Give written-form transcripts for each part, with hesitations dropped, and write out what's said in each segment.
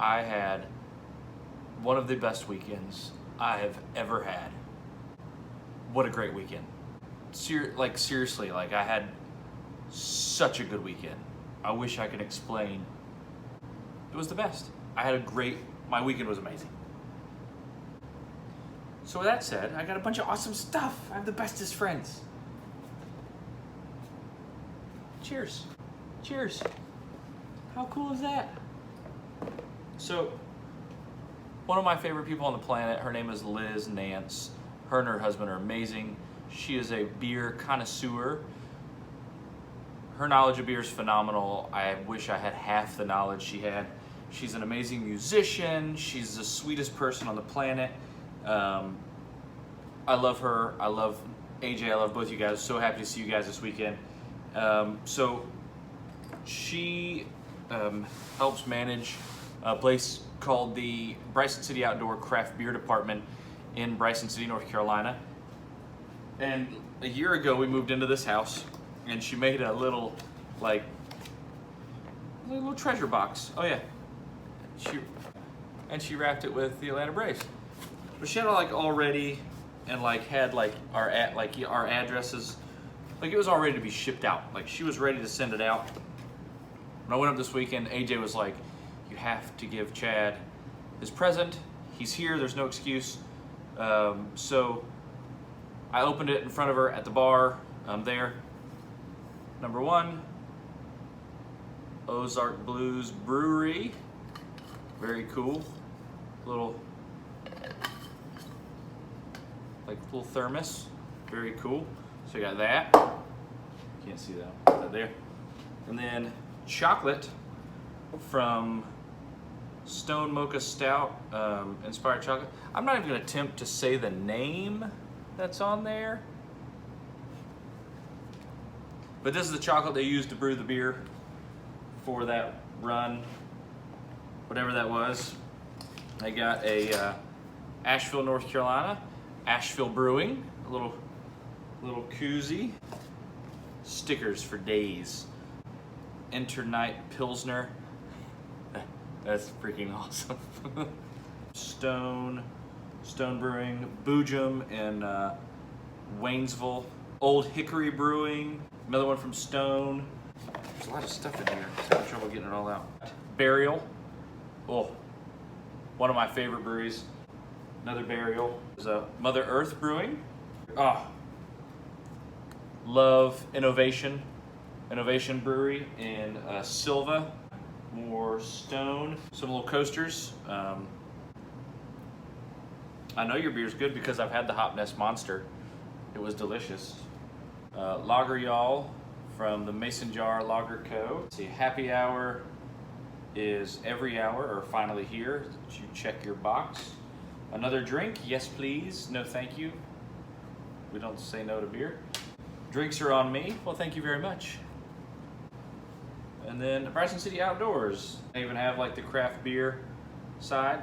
I had one of the best weekends I have ever had. What a great weekend. Seriously, like I had such a good weekend. I wish I could explain. It was the best. My weekend was amazing. So with that said, I got a bunch of awesome stuff. I have the bestest friends. Cheers. Cheers. How cool is that? So, one of my favorite people on the planet, her name is Liz Nance. Her and her husband are amazing. She is a beer connoisseur. Her knowledge of beer is phenomenal. I wish I had half the knowledge she had. She's an amazing musician. She's the sweetest person on the planet. I love her. I love AJ. I love both you guys. So happy to see you guys this weekend. So she helps manage a place called the Bryson City Outdoor Craft Beer Department in Bryson City, North Carolina. And a year ago we moved into this house and she made a little treasure box. Oh yeah. She wrapped it with the Atlanta Braves. But she had it all ready and had our addresses. It was all ready to be shipped out. She was ready to send it out. When I went up this weekend, AJ was like, you have to give Chad his present. He's here, there's no excuse. So I opened it in front of her at the bar there. Number 1, Ozark Blues Brewery. Very cool. Little thermos. Very cool. So you got that. Can't see that. Put that there. And then chocolate from Stone Mocha Stout, inspired chocolate. I'm not even gonna attempt to say the name that's on there. But this is the chocolate they used to brew the beer for that run, whatever that was. I got a Asheville, North Carolina, Asheville Brewing, a little koozie. Stickers for days. Internight Pilsner. That's freaking awesome. Stone Brewing, Boojum in Waynesville. Old Hickory Brewing, another one from Stone. There's a lot of stuff in here. I'm having trouble getting it all out. Burial. Oh, one of my favorite breweries. Another Burial. There's a Mother Earth Brewing. Love Innovation Brewery in Silva. More Stone. Some little coasters. I know your beer's good because I've had the Hop Nest Monster. It was delicious. Lager Y'all from the Mason Jar Lager Co. See, happy hour is every hour, or finally here. You check your box. Another drink, yes please, no thank you. We don't say no to beer. Drinks are on me, well thank you very much. And then Bryson City Outdoors. They even have the craft beer side.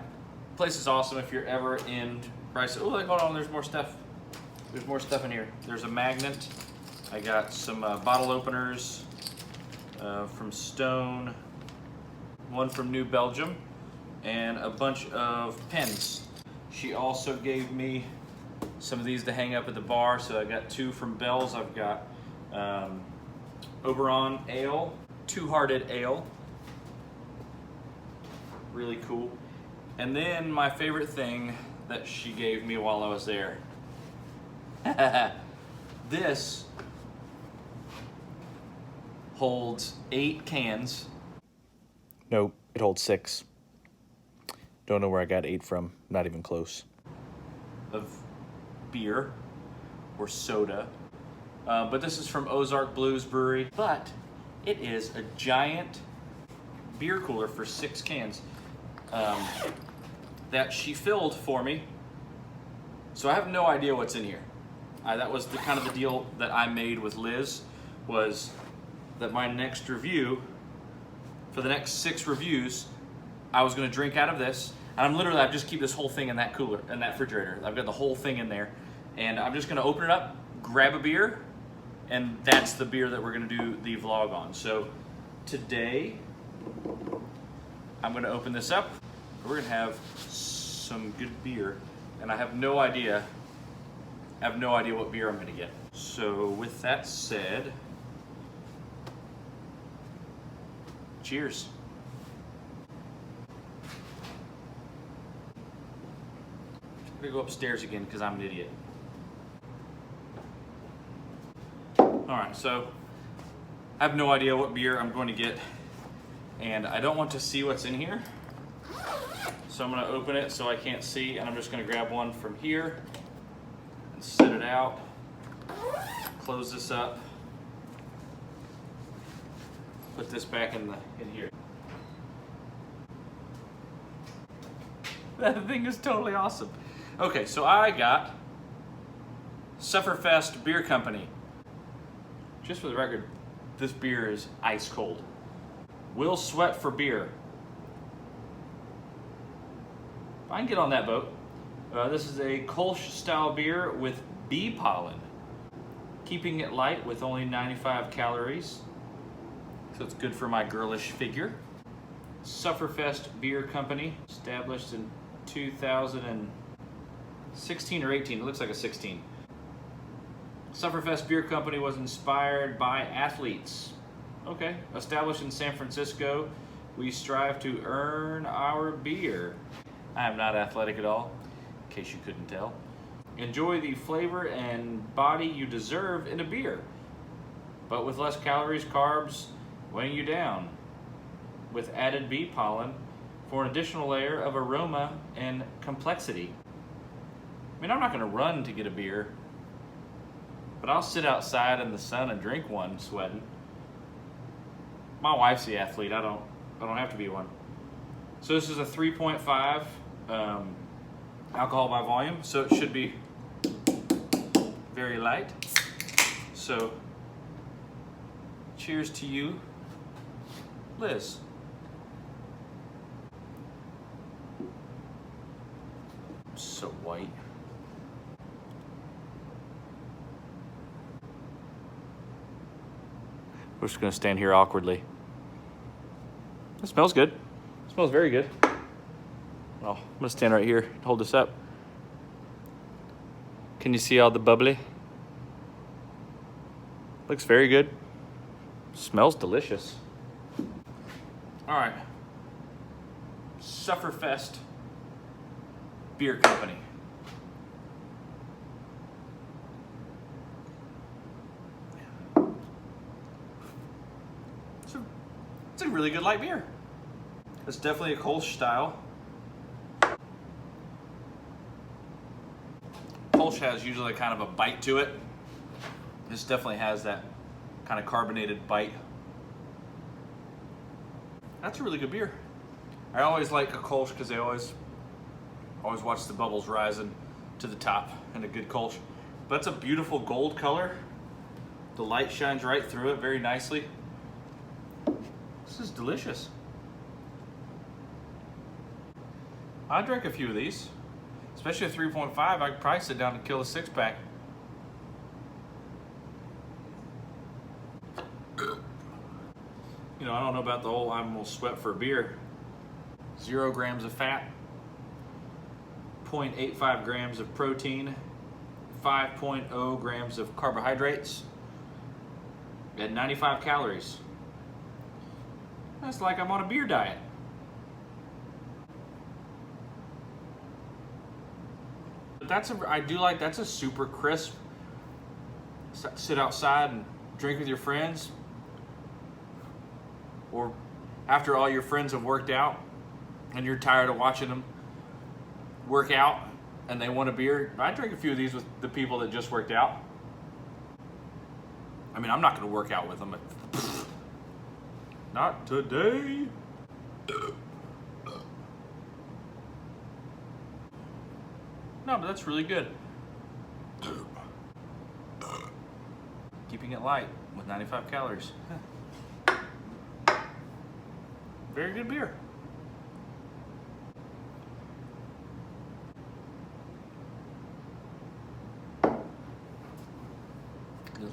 The place is awesome if you're ever in Bryson. Oh, hold on, there's more stuff. There's more stuff in here. There's a magnet. I got some bottle openers from Stone, one from New Belgium, and a bunch of pens. She also gave me some of these to hang up at the bar. So I got 2 from Bell's. I've got Oberon Ale, Two-Hearted Ale. Really cool. And then my favorite thing that she gave me while I was there. This holds 8 cans. Nope, it holds 6. Don't know where I got 8 from, not even close. Of beer or soda. But this is from Ozark Blues Brewery. But it is a giant beer cooler for 6 cans that she filled for me. So I have no idea what's in here. That was the kind of the deal that I made with Liz, was that my next review, for the next 6 reviews, I was gonna drink out of this. And I just keep this whole thing in that cooler, in that refrigerator. I've got the whole thing in there. And I'm just gonna open it up, grab a beer, and that's the beer that we're gonna do the vlog on. So today, I'm gonna open this up. We're gonna have some good beer, and I have no idea what beer I'm gonna get. So with that said, cheers. I'm gonna go upstairs again because I'm an idiot. All right, so I have no idea what beer I'm going to get, and I don't want to see what's in here. So I'm gonna open it so I can't see, and I'm just gonna grab one from here and set it out, close this up, put this back in here. That thing is totally awesome. Okay, so I got Sufferfest Beer Company. Just for the record, this beer is ice cold. Will sweat for beer. I can get on that boat. This is a Kolsch style beer with bee pollen. Keeping it light with only 95 calories. So it's good for my girlish figure. Sufferfest Beer Company, established in 2016 or 18, it looks like a 16. Sufferfest Beer Company was inspired by athletes. Okay, established in San Francisco, we strive to earn our beer. I am not athletic at all, in case you couldn't tell. Enjoy the flavor and body you deserve in a beer, but with less calories, carbs weighing you down, with added bee pollen for an additional layer of aroma and complexity. I mean, I'm not gonna run to get a beer, but I'll sit outside in the sun and drink one sweating. My wife's the athlete, I don't have to be one. So this is a 3.5 alcohol by volume, so it should be very light. So cheers to you, Liz. So white. We're just gonna stand here awkwardly. It smells good. It smells very good. Well, I'm gonna stand right here and hold this up. Can you see all the bubbly? Looks very good. Smells delicious. All right. Sufferfest Beer Company. It's a really good light beer. It's definitely a Kolsch style. Kolsch has usually kind of a bite to it. This definitely has that kind of carbonated bite. That's a really good beer. I always like a Kolsch because they always watch the bubbles rising to the top in a good Kolsch. But it's a beautiful gold color. The light shines right through it very nicely. This is delicious. I drank a few of these, especially a 3.5. I could probably sit down and kill a 6-pack. You know, I don't know about the whole I'm gonna sweat for a beer. 0 grams of fat, 0.85 grams of protein, 5.0 grams of carbohydrates, at 95 calories. That's like I'm on a beer diet. But I do like, that's a super crisp, sit outside and drink with your friends, or after all your friends have worked out and you're tired of watching them work out and they want a beer. I drink a few of these with the people that just worked out. I mean, I'm not gonna work out with them, but not today. No, but that's really good. Keeping it light with 95 calories. Very good beer.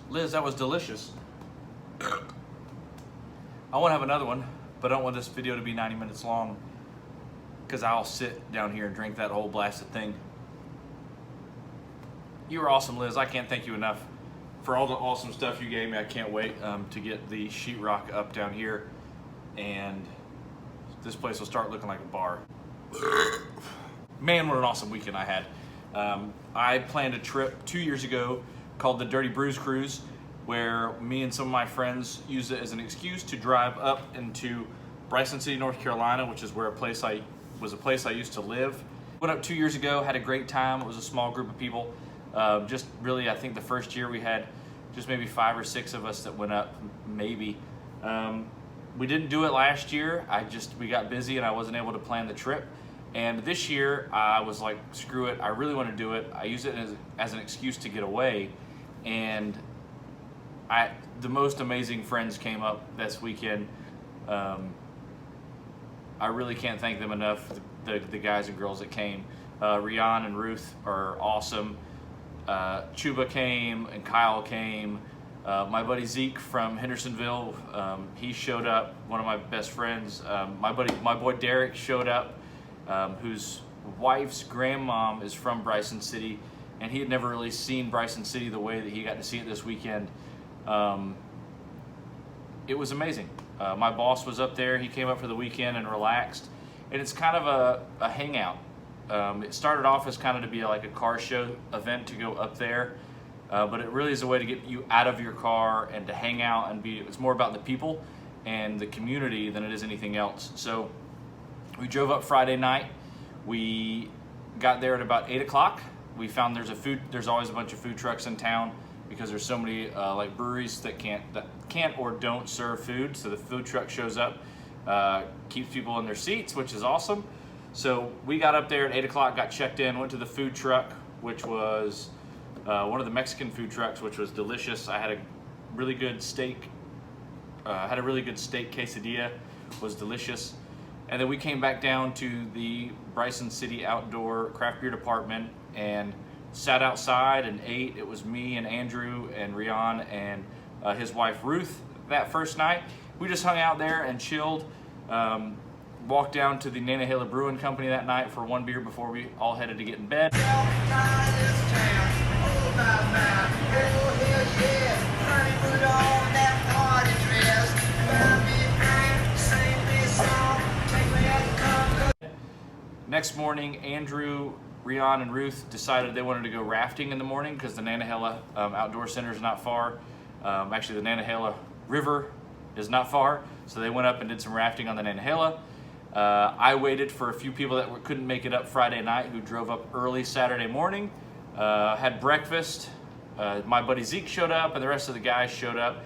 Liz, that was delicious. I want to have another one. but I don't want this video to be 90 minutes long because I'll sit down here and drink that whole blasted thing. You were awesome, Liz. I can't thank you enough for all the awesome stuff you gave me. I can't wait to get the sheetrock up down here, and this place will start looking like a bar. Man, what an awesome weekend I had. I planned a trip 2 years ago called the Dürty Brews Cruise, where me and some of my friends used it as an excuse to drive up into Bryson City, North Carolina, which is where a place I used to live. Went up 2 years ago, had a great time. It was a small group of people. Just really, I think the first year we had just maybe 5 or 6 of us that went up, maybe. We didn't do it last year. We got busy and I wasn't able to plan the trip. And this year I was like, screw it, I really want to do it. I use it as an excuse to get away. And the most amazing friends came up this weekend. I really can't thank them enough, the guys and girls that came. Rian and Ruth are awesome. Chuba came and Kyle came. My buddy Zeke from Hendersonville, he showed up, one of my best friends. My boy Derek showed up, whose wife's grandmom is from Bryson City, and he had never really seen Bryson City the way that he got to see it this weekend. It was amazing. My boss was up there. He came up for the weekend and relaxed, and it's kind of a hangout. It started off as kind of to be like a car show event to go up there, but it really is a way to get you out of your car and to hang out and it's more about the people and the community than it is anything else. So we drove up Friday night. We got there at about 8 o'clock. We found there's always a bunch of food trucks in town because there's so many like breweries that can't or don't serve food. So the food truck shows up, keeps people in their seats, which is awesome. So we got up there at 8 o'clock, got checked in, went to the food truck, which was one of the Mexican food trucks, which was delicious. I had a really good steak, quesadilla, was delicious. And then we came back down to the Bryson City Outdoor Craft Beer Department and sat outside and ate. It was me and Andrew and Rian and his wife Ruth that first night. We just hung out there and chilled. Walked down to the Nantahala Brewing Company that night for one beer before we all headed to get in bed. Next morning, Andrew, Rian, and Ruth decided they wanted to go rafting in the morning because the Nantahala Outdoor Center is not far. Actually, the Nantahala River is not far, so they went up and did some rafting on the Nantahala. I waited for a few people that couldn't make it up Friday night who drove up early Saturday morning, had breakfast. My buddy Zeke showed up and the rest of the guys showed up.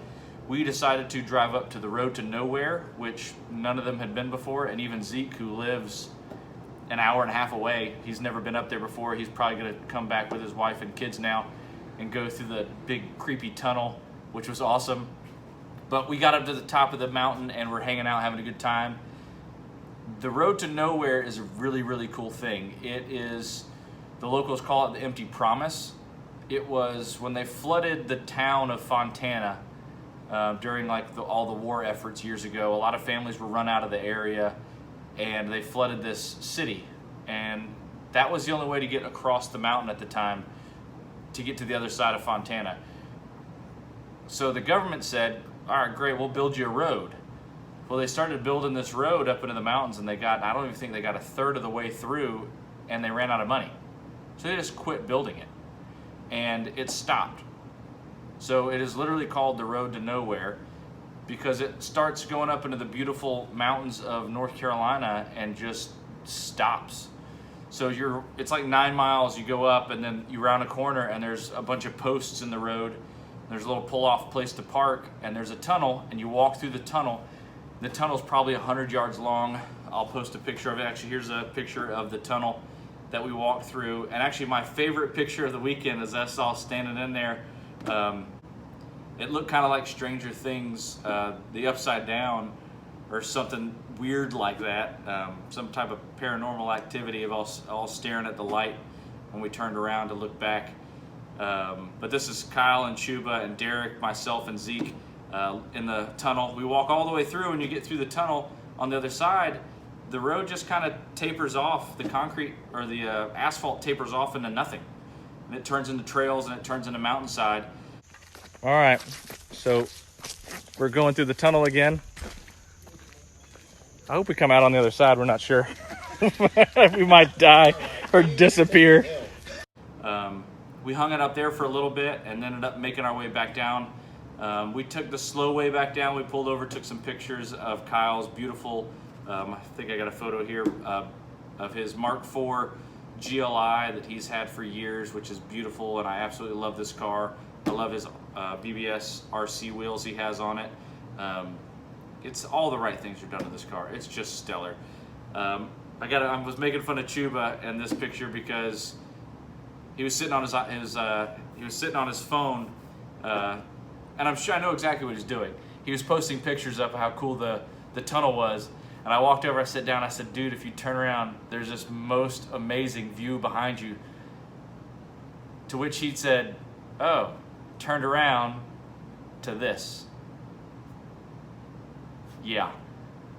We decided to drive up to the Road to Nowhere, which none of them had been before, and even Zeke, who lives an hour and a half away, he's never been up there before. He's probably gonna come back with his wife and kids now and go through the big creepy tunnel, which was awesome. But we got up to the top of the mountain and we're hanging out, having a good time. The Road to Nowhere is a really, really cool thing. It is, the locals call it the Empty Promise. It was when they flooded the town of Fontana during like all the war efforts years ago. A lot of families were run out of the area and they flooded this city. And that was the only way to get across the mountain at the time to get to the other side of Fontana. So the government said, all right, great, we'll build you a road. Well, they started building this road up into the mountains and I don't even think they got a third of the way through and they ran out of money. So they just quit building it and it stopped. So it is literally called the Road to Nowhere because it starts going up into the beautiful mountains of North Carolina and just stops. So it's like 9 miles, you go up and then you round a corner and there's a bunch of posts in the road. There's a little pull-off place to park and there's a tunnel and you walk through the tunnel. The tunnel's probably 100 yards long. I'll post a picture of it. Actually, here's a picture of the tunnel that we walked through. And actually my favorite picture of the weekend is us all standing in there. It looked kind of like Stranger Things, the Upside Down or something weird like that. Some type of paranormal activity of all staring at the light when we turned around to look back. But this is Kyle and Chuba and Derek, myself and Zeke in the tunnel. We walk all the way through and you get through the tunnel. on the other side, the road just kind of tapers off. The concrete or the asphalt tapers off into nothing. And it turns into trails and it turns into mountainside. All right, so we're going through the tunnel again. I hope we come out on the other side. We're not sure. We might die or disappear. We hung it up there for a little bit and ended up making our way back down. We took the slow way back down. We pulled over, took some pictures of Kyle's beautiful, I think I got a photo here of his Mark IV GLI that he's had for years, which is beautiful, and I absolutely love this car. I love his BBS RC wheels he has on it. It's all the right things are done to this car. It's just stellar. I was making fun of Chuba in this picture because he was sitting on his phone, and I'm sure I know exactly what he's doing. He was posting pictures up of how cool the tunnel was, and I walked over, I sat down, I said, dude, if you turn around, there's this most amazing view behind you. To which he said, oh, turned around to this. Yeah,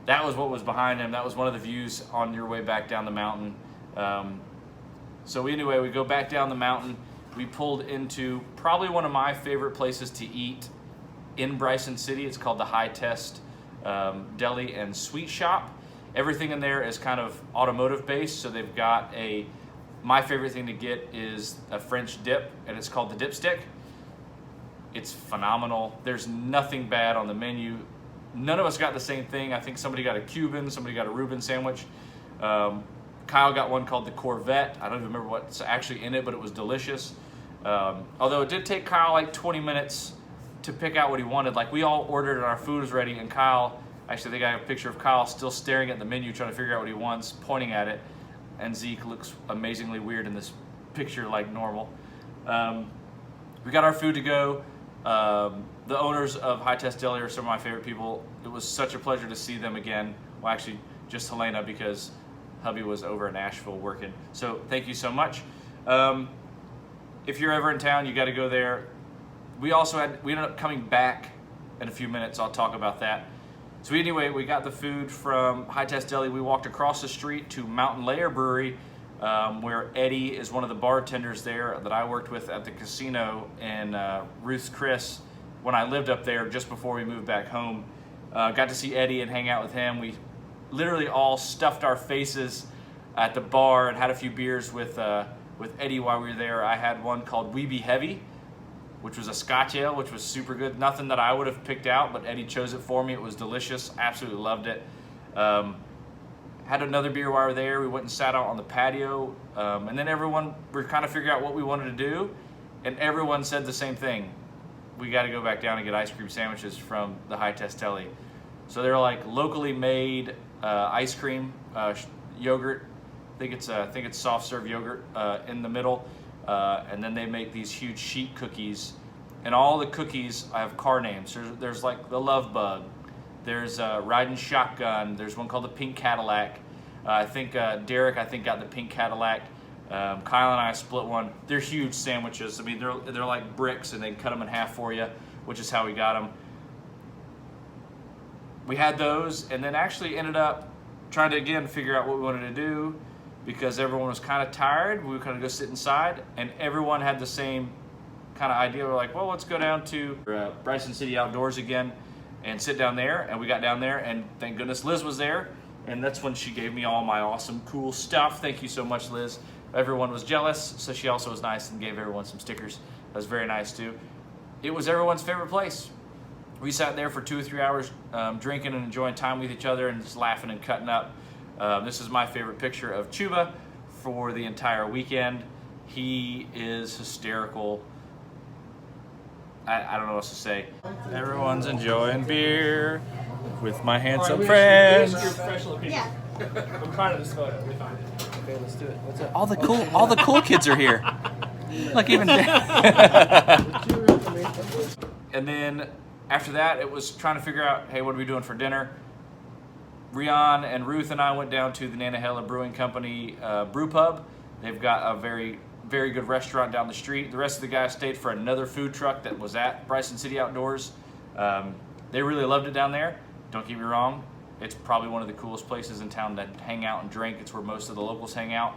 that was what was behind him. That was one of the views on your way back down the mountain. So anyway, we go back down the mountain. We pulled into probably one of my favorite places to eat in Bryson City. It's called the High Test Deli and Sweet Shop. Everything in there is kind of automotive based. So they've got my favorite thing to get is a French dip, and it's called the dipstick. It's phenomenal. There's nothing bad on the menu. None of us got the same thing. I think somebody got a Cuban, somebody got a Reuben sandwich. Kyle got one called the Corvette. I don't even remember what's actually in it, but it was delicious. Although it did take Kyle like 20 minutes to pick out what he wanted. Like, we all ordered and our food was ready, and Kyle, actually they got a picture of Kyle still staring at the menu trying to figure out what he wants, pointing at it. And Zeke looks amazingly weird in this picture, like normal. We got our food to go. The owners of High Test Deli are some of my favorite people. It was such a pleasure to see them again. Well, actually, just Helena, because hubby was over in Nashville working. So thank you so much. If you're ever in town, you got to go there. We ended up coming back in a few minutes. I'll talk about that. So anyway, we got the food from High Test Deli. We walked across the street to Mountain Layer Brewery, where Eddie is one of the bartenders there that I worked with at the casino in Ruth's Chris when I lived up there just before we moved back home. Got to see Eddie and hang out with him. We literally all stuffed our faces at the bar and had a few beers with Eddie while we were there. I had one called We Be Heavy, which was a Scotch ale, which was super good. Nothing that I would have picked out, but Eddie chose it for me. It was delicious. Absolutely loved it. Had another beer while we were there. We went and sat out on the patio, and then we were kind of figuring out what we wanted to do, and everyone said the same thing. We got to go back down and get ice cream sandwiches from the High Test Deli. So they're like locally made ice cream, yogurt. I think it's soft serve yogurt in the middle, and then they make these huge sheet cookies. And all the cookies have car names. There's like the Love Bug. There's Riding Shotgun. There's one called the Pink Cadillac. I think Derek got the Pink Cadillac. Kyle and I split one. They're huge sandwiches. I mean, they're like bricks, and they cut them in half for you, which is how we got them. We had those, and then actually ended up trying to again figure out what we wanted to do, because everyone was kind of tired. We would kind of go sit inside, and everyone had the same kind of idea. We're like, well, let's go down to Bryson City Outdoors again and sit down there. And we got down there, and thank goodness Liz was there, and that's when she gave me all my awesome, cool stuff. Thank you so much, Liz. Everyone was jealous, so she also was nice and gave everyone some stickers. That was very nice too. It was everyone's favorite place. We sat there for 2 or 3 hours drinking and enjoying time with each other and just laughing and cutting up. This is my favorite picture of Chuba for the entire weekend. He is hysterical. I don't know what else to say. Everyone's enjoying beer with my handsome friends. Your professional opinion. Yeah. I'm proud of this photo. We found it. Okay, let's do it. What's up? All the cool kids are here. Like even. And then after that, it was trying to figure out, hey, what are we doing for dinner? Rian and Ruth and I went down to the Nantahala Brewing Company Brew Pub. They've got a very, very good restaurant down the street. The rest of the guys stayed for another food truck that was at Bryson City Outdoors. They really loved it down there. Don't get me wrong. It's probably one of the coolest places in town to hang out and drink. It's where most of the locals hang out.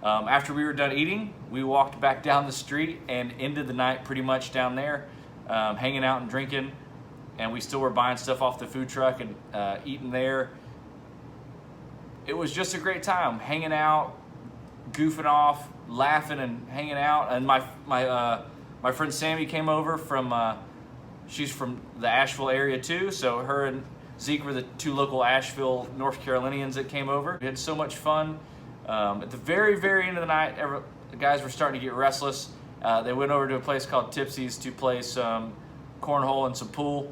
After we were done eating, we walked back down the street and ended the night pretty much down there, hanging out and drinking. And we still were buying stuff off the food truck and eating there. It was just a great time, hanging out, goofing off, laughing and hanging out. And my friend Sammy came over from, she's from the Asheville area too, so her and Zeke were the two local Asheville, North Carolinians that came over. We had so much fun. At the very, very end of the night, the guys were starting to get restless. They went over to a place called Tipsy's to play some cornhole and some pool.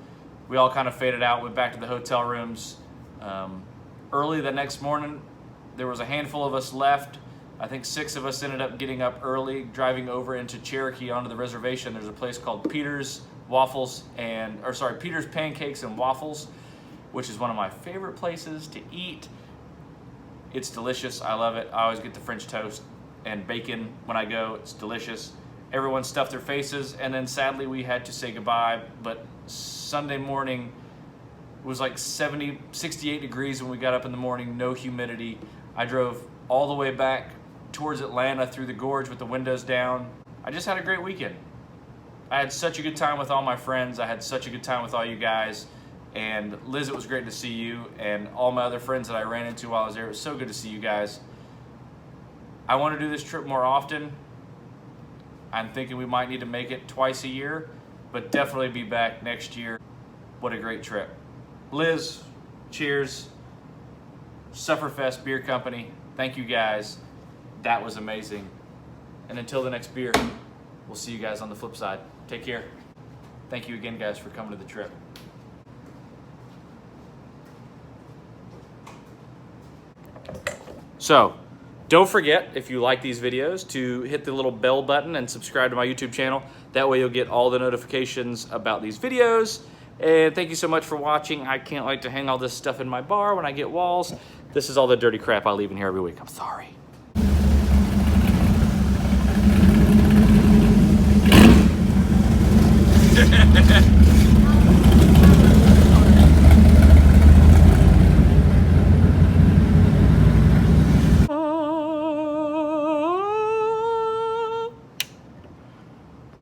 We all kind of faded out, went back to the hotel rooms. Early the next morning, there was a handful of us left. I think 6 of us ended up getting up early, driving over into Cherokee onto the reservation. There's a place called Peter's Peter's Pancakes and Waffles, which is one of my favorite places to eat. It's delicious. I love it. I always get the French toast and bacon when I go. It's delicious. Everyone stuffed their faces, and then sadly we had to say goodbye. But Sunday morning was like 68 degrees when we got up in the morning, no humidity. I drove all the way back towards Atlanta through the gorge with the windows down. I just had a great weekend. I had such a good time with all my friends. I had such a good time with all you guys. And Liz, it was great to see you, and all my other friends that I ran into while I was there. It was so good to see you guys. I want to do this trip more often. I'm thinking we might need to make it twice a year, but definitely be back next year. What a great trip. Liz, cheers. Sufferfest Beer Company, thank you guys. That was amazing. And until the next beer, we'll see you guys on the flip side. Take care. Thank you again, guys, for coming to the trip. So, don't forget, if you like these videos, to hit the little bell button and subscribe to my YouTube channel. That way you'll get all the notifications about these videos. And thank you so much for watching. I can't wait to hang all this stuff in my bar when I get walls. This is all the dirty crap I leave in here every week. I'm sorry.